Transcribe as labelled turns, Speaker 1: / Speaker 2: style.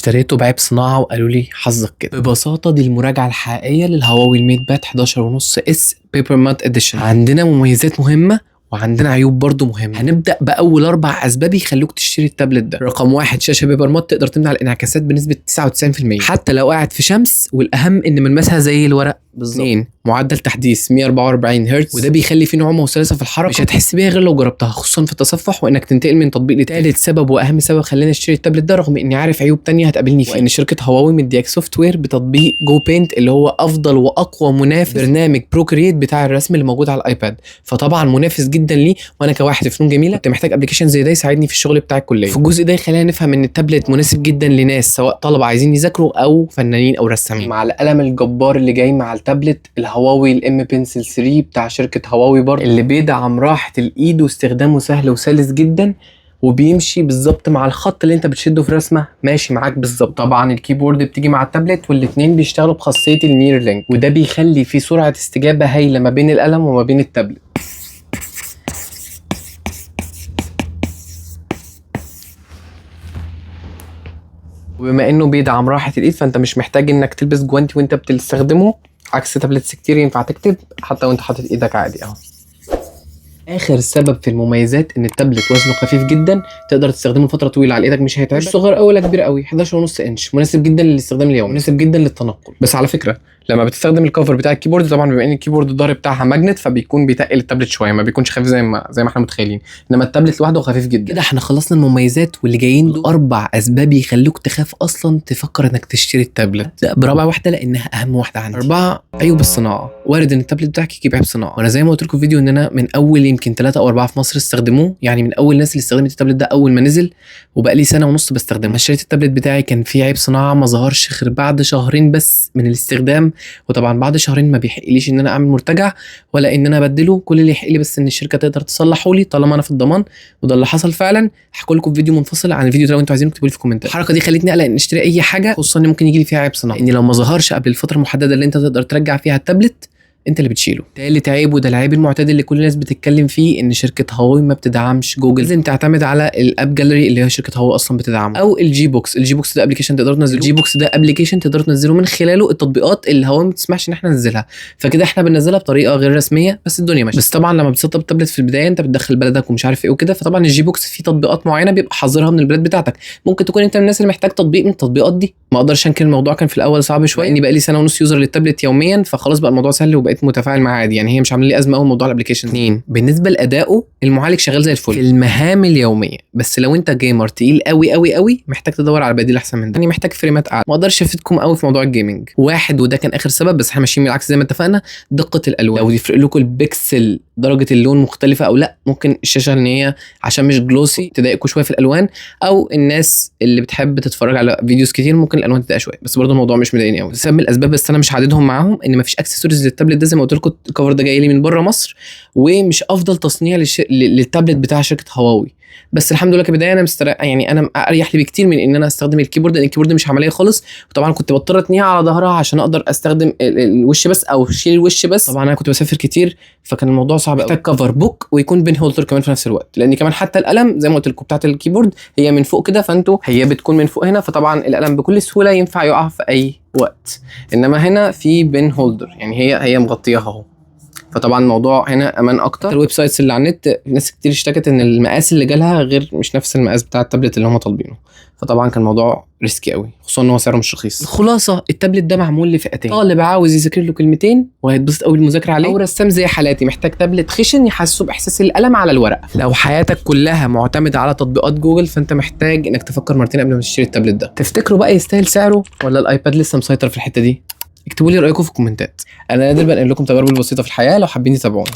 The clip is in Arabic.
Speaker 1: اشتريته بعيب صناعة وقالوا لي حظك كده. ببساطة دي المراجعة الحقيقية للهواوي الميت باد 11.5 اس بيبر مات اديشن. عندنا مميزات مهمة وعندنا عيوب برضو مهمة. هنبدأ بأول 4 أسباب يخلوك تشتري التابلت ده. رقم 1، شاشة بيبر مات تقدر تمنع الانعكاسات بنسبة 99% حتى لو قاعد في شمس، والأهم إن ملمسها زي الورق بالظبط. 2، معدل تحديث 144 هرتز، وده بيخلي فيه نعومة وسلاسة في الحركة مش هتحس بيها غير لو جربتها، خصوصا في التصفح وإنك تنتقل من تطبيق للتاني. ثالث سبب وأهم سبب خلاني اشتري التابلت ده رغم إني عارف عيوب تانية هتقابلني فيه، وإن شركة هواوي مدياك سوفت وير بتطبيق جو بينت اللي هو أفضل وأقوى منافس برنامج بروكريت بتاع الرسم اللي موجود على الآيباد، فطبعا منافس جدا ليه. وانا كواحد في فنون جميله كنت محتاج ابلكيشن زي ده يساعدني في الشغل بتاع الكليه. في الجزء ده خلينا نفهم ان التابلت مناسب جدا لناس سواء طلبه عايزين يذاكروا او فنانين او رسامين. مع القلم الجبار اللي جاي مع التابلت الهواوي الام بنسل 3 بتاع شركه هواوي برضه، اللي بيدعم راحه الايد واستخدامه سهل وسلس جدا، وبيمشي بالظبط مع الخط اللي انت بتشده في رسمه ماشي معاك بالظبط. طبعا الكيبورد بتيجي مع التابلت، والاثنين بيشتغلوا بخاصيه النير لينك، وده بيخلي في سرعه استجابه هايله ما بين القلم وما بين التابلت. وبما انه بيدعم راحه الايد فانت مش محتاج انك تلبس جوانتي وانت بتستخدمه، عكس تابلتس كتير ينفع تكتب حتى وانت حاطط ايدك عادي اهو. اخر سبب في المميزات ان التابلت وزنه خفيف جدا، تقدر تستخدمه فتره طويله على ايدك مش هيتعبك، مش صغير قوي ولا كبير قوي، 11.5 انش، مناسب جدا للاستخدام اليومي، مناسب جدا للتنقل. بس على فكره لما بتستخدم الكفر بتاع الكيبورد، طبعا بما ان الكيبورد الظهر بتاعها ماجنت فبيكون بيتقل التابلت شويه، ما بيكونش خفيف زي ما احنا متخيلين، انما التابلت لوحده خفيف جدا. كده احنا خلصنا المميزات، واللي جايين 4 اسباب يخلوك تخاف اصلا تفكر انك تشتري التابلت. لا، برابع واحده لانها اهم واحده عندي. 4، عيوب الصناعه. وارد ان التابلت بتاعك يجيب عيب صناعه، وانا زي ما قلت لكم في فيديو ان انا من اول يمكن 3 أو 4 في مصر استخدموه، يعني من اول الناس اللي استخدمت التابلت ده اول ما نزل، وبقى لي 1.5 سنة بستخدمه. اشتريت التابلت بتاعي كان فيه عيب صناعه ما ظهرش غير بعد 2 شهر بس من الاستخدام، وطبعا بعد 2 شهر ما بيحقليش ان انا اعمل مرتجع ولا ان انا ابدله، كل اللي يحق لي بس ان الشركه تقدر تصلحه لي طالما انا في الضمان، وده اللي حصل فعلا. هحكي لكم في فيديو منفصل عن الفيديو ده لو انتوا عايزين اكتبوا لي في الكومنتات. الحركه دي خلتني اقلق ان اشتري اي حاجه، خصوصا ان ممكن يجي لي فيها عيب صناعي، ان لو ما ظهرش قبل الفتره المحدده اللي انت تقدر ترجع فيها التابلت انت اللي بتشيله. تالت عيب، وده العيب المعتاد اللي كل الناس بتتكلم فيه، ان شركه هواوي ما بتدعمش جوجل، لازم تعتمد على الاب جاليري اللي هي شركه هواوي اصلا بتدعمه، او الجي بوكس. الجي بوكس ده ابلكيشن تقدر تنزله، الجي بوكس ده ابلكيشن تقدر تنزله من خلاله التطبيقات اللي هواوي ما بتسمحش ان احنا ننزلها، فكده احنا بننزلها بطريقه غير رسميه بس الدنيا ماشيه. بس طبعا لما بتسطب التابلت في البدايه انت بتدخل بلدك ومش عارف ايه وكده، فطبعا الجي بوكس فيه تطبيقات معينه بيبقى حظرها من البلاد بتاعتك. ممكن تكون انت من الناس اللي محتاج تطبيق من التطبيقات دي، ما اقدرش انكر الموضوع كان في الاول صعب شويه، اني بقى لي 1.5 سنة يوزر للتابلت يوميا، فخلاص بقى الموضوع سهل وبقيت متفاعل معاه عادي، يعني هي مش عامله لي ازمه قوي موضوع الابلكيشن. 2، بالنسبه لادائه المعالج شغال زي الفل في المهام اليوميه، بس لو انت جيمر تقيل قوي قوي قوي محتاج تدور على بديل احسن من ده، يعني محتاج فريمات اعلى. ما اقدرش افيدكم قوي في موضوع الجيمنج. 1، وده كان اخر سبب بس احنا ماشيين بالعكس زي ما اتفقنا، دقه الالوان. لو يفرق لكم البكسل درجه اللون مختلفه او لا، ممكن الشاشه ان هي عشان مش جلوسي تضايقكم شويه في الالوان، او الناس اللي بتحب تتفرج على فيديوز كتير ممكن الالوان تضايق شويه، بس برضه الموضوع مش مضايقني قوي. سبب من الاسباب بس انا مش هعددهم معاهم، ان مفيش اكسسوارز للتابلت ده، زي ما قلت لكم الكفر ده جاي لي من بره مصر، ومش افضل تصنيع للتابلت بتاع شركه هواوي، بس الحمد لله كبدايه انا يعني انا اريح لي بكتير من ان انا استخدم الكيبورد، لان الكيبورد مش عمليه خالص، وطبعا كنت بضطر اتنيها على ظهرها عشان اقدر استخدم الوش بس او شيل الوش بس. طبعا انا كنت بسافر كتير فكان الموضوع صعب، محتاج كفر بوك ويكون بين هولدر كمان في نفس الوقت، لان كمان حتى القلم زي ما قلت لكم بتاعه الكيبورد هي من فوق كده، فانتوا هي بتكون من فوق هنا، فطبعا القلم بكل سهوله ينفع يقع في اي وقت، انما هنا في بين هولدر يعني هي مغطياها اهو، فطبعا الموضوع هنا امان اكتر. الويب سايتس اللي على النت ناس كتير اشتكت ان المقاس اللي جالها غير مش نفس المقاس بتاع التابلت اللي هم طالبينه، فطبعا كان الموضوع ريسكي قوي، خصوصا ان هو سعره مش رخيص. الخلاصه التابلت ده معمول لفئتين، طالب عاوز يذاكر له كلمتين وهيتبسط قوي بالمذاكره عليه، او رسام زي حالاتي محتاج تابلت خشن يحسسه باحساس القلم على الورق. لو حياتك كلها معتمده على تطبيقات جوجل فانت محتاج انك تفكر مرتين قبل ما تشتري التابلت ده. تفتكروا بقى يستاهل سعره ولا الايباد لسه مسيطر في الحته دي؟ اكتبوا لي رايكم في الكومنتات. انا نادر بنقل لكم تجاربي البسيطه في الحياه، لو حابين تتابعوني.